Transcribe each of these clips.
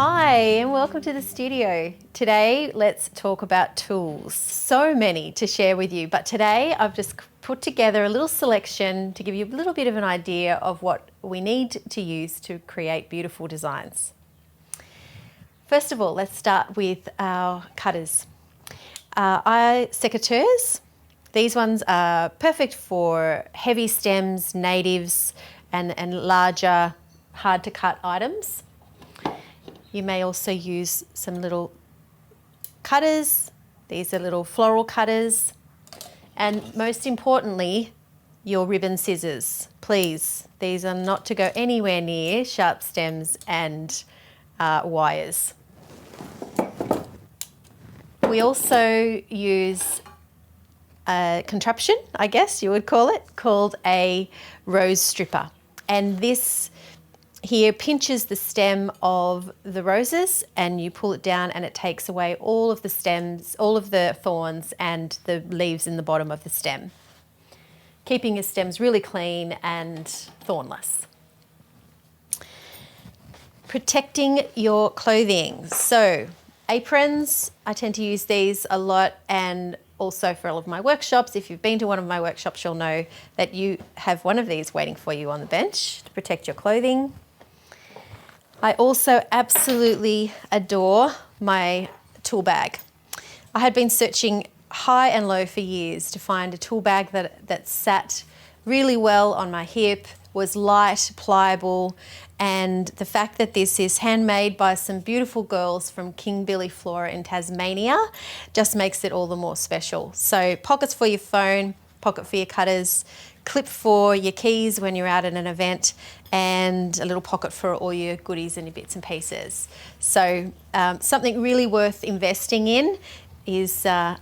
Hi and welcome to the studio. Today let's talk about tools. So many to share with you, but today I've just put together a little selection to give you a little bit of an idea of what we need to use to create beautiful designs. First of all, let's start with our cutters. Our secateurs. These ones are perfect for heavy stems, natives and larger hard to cut items. You may also use some little cutters. These are little floral cutters. And most importantly, your ribbon scissors. Please, these are not to go anywhere near sharp stems and wires. We also use a contraption, I guess you would call it, called a rose stripper. And this here pinches the stem of the roses and you pull it down and it takes away all of the stems, all of the thorns and the leaves in the bottom of the stem, keeping your stems really clean and thornless. Protecting your clothing. So aprons, I tend to use these a lot, and also for all of my workshops. If you've been to one of my workshops, you'll know that you have one of these waiting for you on the bench to protect your clothing. I also absolutely adore my tool bag. I had been searching high and low for years to find a tool bag that sat really well on my hip, was light, pliable, and the fact that this is handmade by some beautiful girls from King Billy Flora in Tasmania just makes it all the more special. So pockets for your phone, pocket for your cutters, clip for your keys when you're out at an event, and a little pocket for all your goodies and your bits and pieces. So something really worth investing in is a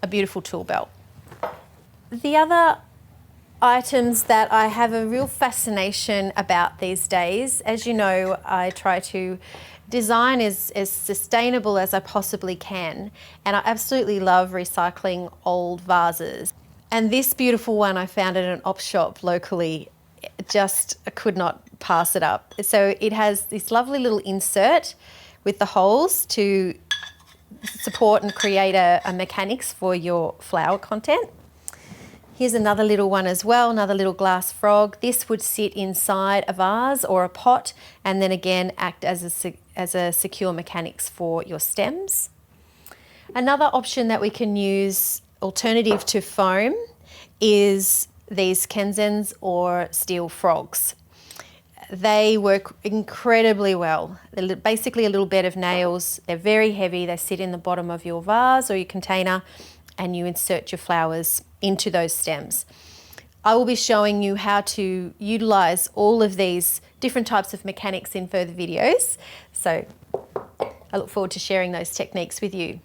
beautiful tool belt. The other items that I have a real fascination about these days, as you know, I try to design as sustainable as I possibly can, and I absolutely love recycling old vases. And this beautiful one I found at an op shop locally, just could not pass it up. So it has this lovely little insert with the holes to support and create a mechanics for your flower content. Here's another little one as well, another little glass frog. This would sit inside a vase or a pot and then again act as a secure mechanics for your stems. Another option that we can use, alternative to foam, is these Kenzens or steel frogs. They work incredibly well. They're basically a little bed of nails. They're very heavy. They sit in the bottom of your vase or your container and you insert your flowers into those stems. I will be showing you how to utilize all of these different types of mechanics in further videos. So I look forward to sharing those techniques with you.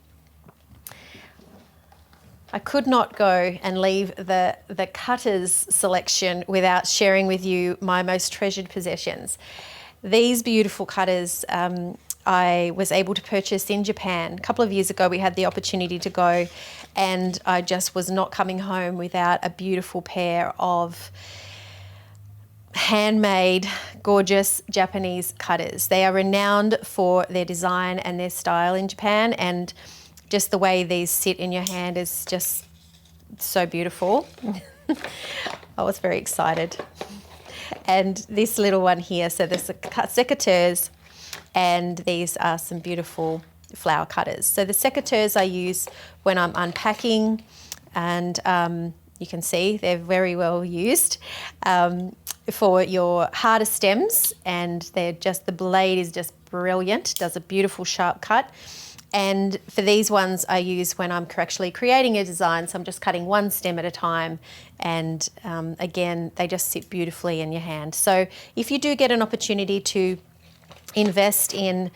I could not go and leave the cutters selection without sharing with you my most treasured possessions. These beautiful cutters I was able to purchase in Japan. A couple of years ago we had the opportunity to go, and I just was not coming home without a beautiful pair of handmade, gorgeous Japanese cutters. They are renowned for their design and their style in Japan, and just the way these sit in your hand is just so beautiful. I was very excited. And this little one here, so there's secateurs, and these are some beautiful flower cutters. So the secateurs I use when I'm unpacking, and you can see they're very well used for your harder stems, and the blade is just brilliant, does a beautiful sharp cut. And for these ones I use when I'm actually creating a design, so I'm just cutting one stem at a time, and again, they just sit beautifully in your hand. So if you do get an opportunity to invest in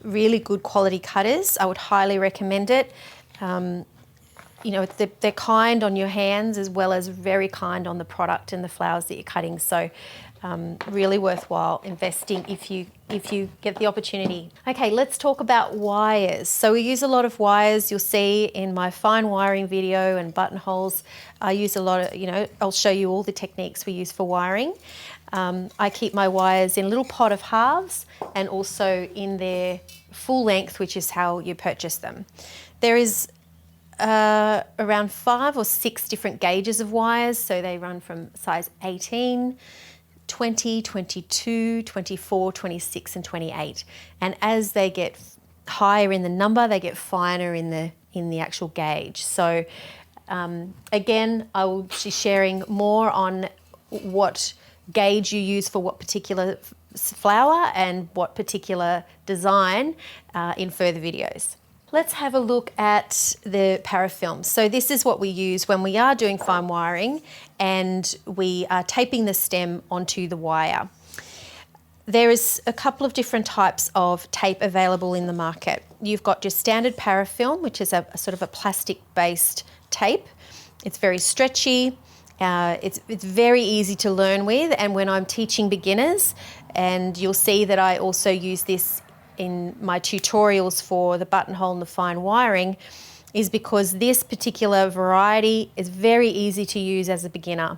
really good quality cutters, I would highly recommend it. They're kind on your hands as well as very kind on the product and the flowers that you're cutting. So really worthwhile investing if you get the opportunity. Okay, let's talk about wires. So we use a lot of wires. You'll see in my fine wiring video and buttonholes, I use a lot of, I'll show you all the techniques we use for wiring. I keep my wires in a little pot of halves and also in their full length, which is how you purchase them. There is around 5 or 6 different gauges of wires, so they run from size 18, 20, 22, 24, 26 and 28. And as they get higher in the number, they get finer in the actual gauge. So again, I will be sharing more on what gauge you use for what particular flower and what particular design in further videos. Let's have a look at the parafilm. So this is what we use when we are doing fine wiring and we are taping the stem onto the wire. There is a couple of different types of tape available in the market. You've got your standard parafilm, which is a sort of a plastic-based tape. It's very stretchy. It's very easy to learn with, and when I'm teaching beginners, and you'll see that I also use this in my tutorials for the buttonhole and the fine wiring, is because this particular variety is very easy to use as a beginner.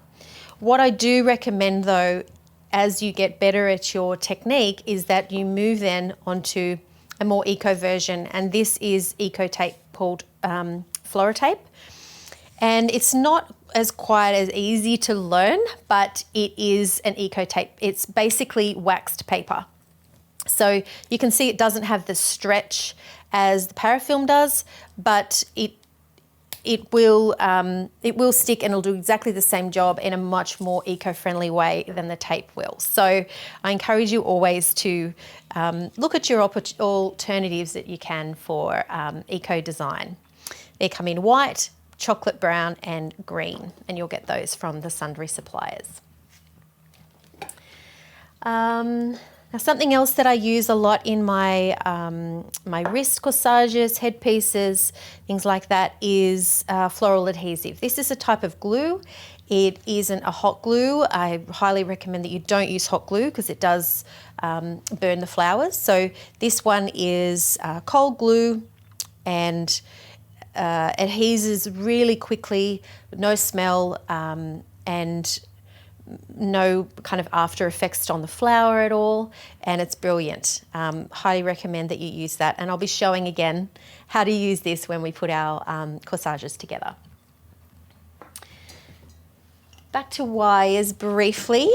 What I do recommend though, as you get better at your technique, is that you move then onto a more eco version, and this is eco tape called Floritape. And it's not quite as easy to learn, but it is an eco tape. It's basically waxed paper. So you can see it doesn't have the stretch as the parafilm does, but it will stick and it'll do exactly the same job in a much more eco-friendly way than the tape will. So I encourage you always to look at your alternatives that you can for eco design. They come in white, chocolate brown and green, and you'll get those from the sundry suppliers. Now something else that I use a lot in my my wrist corsages, headpieces, things like that is floral adhesive. This is a type of glue. It isn't a hot glue. I highly recommend that you don't use hot glue because it does burn the flowers. So this one is cold glue and adheses really quickly, no smell and no kind of after effects on the flower at all, and it's brilliant. Highly recommend that you use that, and I'll be showing again how to use this when we put our corsages together. Back to wires briefly,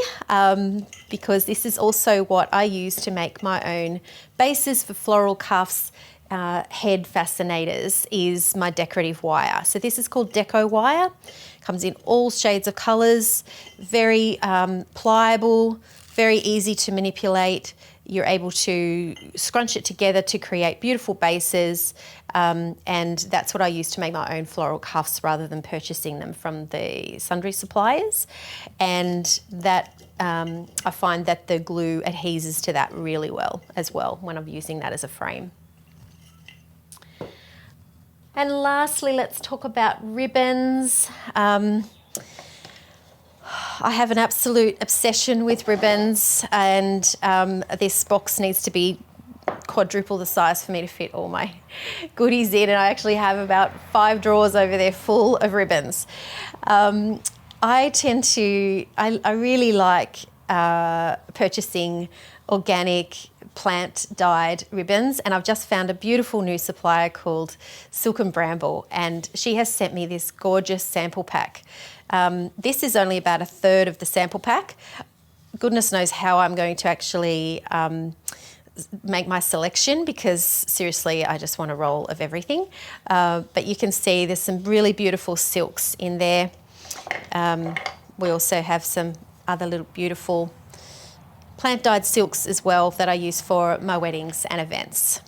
because this is also what I use to make my own bases for floral cuffs. Head fascinators is my decorative wire. So this is called Deco wire. Comes in all shades of colours, very pliable, very easy to manipulate. You're able to scrunch it together to create beautiful bases, and that's what I use to make my own floral cuffs rather than purchasing them from the sundry suppliers. And that I find that the glue adheses to that really well as well when I'm using that as a frame. And lastly, let's talk about ribbons. I have an absolute obsession with ribbons, and this box needs to be quadruple the size for me to fit all my goodies in, and I actually have about 5 drawers over there full of ribbons. I really like purchasing organic plant dyed ribbons, and I've just found a beautiful new supplier called Silk and Bramble, and she has sent me this gorgeous sample pack. This is only about 1/3 of the sample pack. Goodness knows how I'm going to actually make my selection, because seriously I just want a roll of everything, but you can see there's some really beautiful silks in there. We also have some other little beautiful plant dyed silks as well that I use for my weddings and events.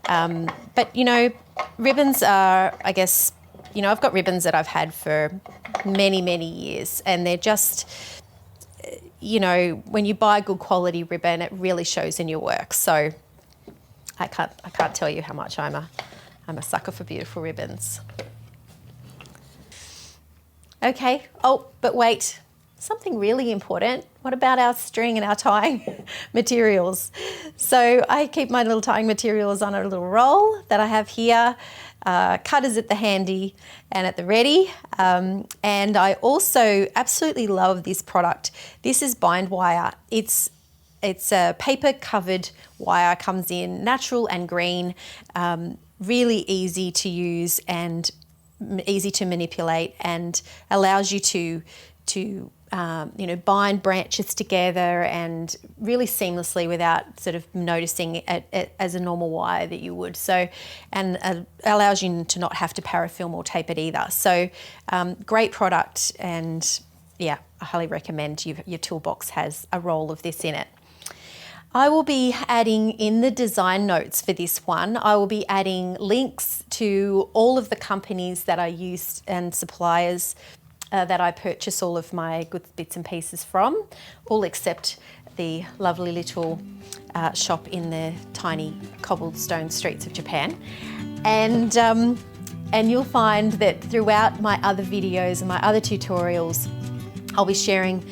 But you know, ribbons are, I guess, you know, I've got ribbons that I've had for many, many years, and they're just, you know, when you buy good quality ribbon, it really shows in your work. So I can't tell you how much I'm a sucker for beautiful ribbons. Okay, oh, but wait. something really important. What about our string and our tying materials? So I keep my little tying materials on a little roll that I have here. Cutters at the handy and at the ready. And I also absolutely love this product. This is Bind Wire. It's a paper covered wire, comes in natural and green, really easy to use and easy to manipulate, and allows you to bind branches together and really seamlessly without sort of noticing it as a normal wire that you would. So, and allows you to not have to parafilm or tape it either. So, great product, and yeah, I highly recommend your toolbox has a roll of this in it. I will be adding in the design notes for this one, I will be adding links to all of the companies that I use and suppliers that I purchase all of my good bits and pieces from, all except the lovely little shop in the tiny cobblestone streets of Japan. And you'll find that throughout my other videos and my other tutorials, I'll be sharing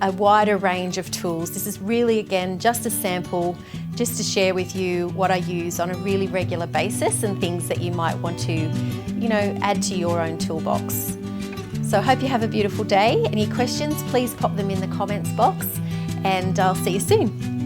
a wider range of tools. This is really, again, just a sample, just to share with you what I use on a really regular basis and things that you might want to, add to your own toolbox. So I hope you have a beautiful day. Any questions, please pop them in the comments box, and I'll see you soon.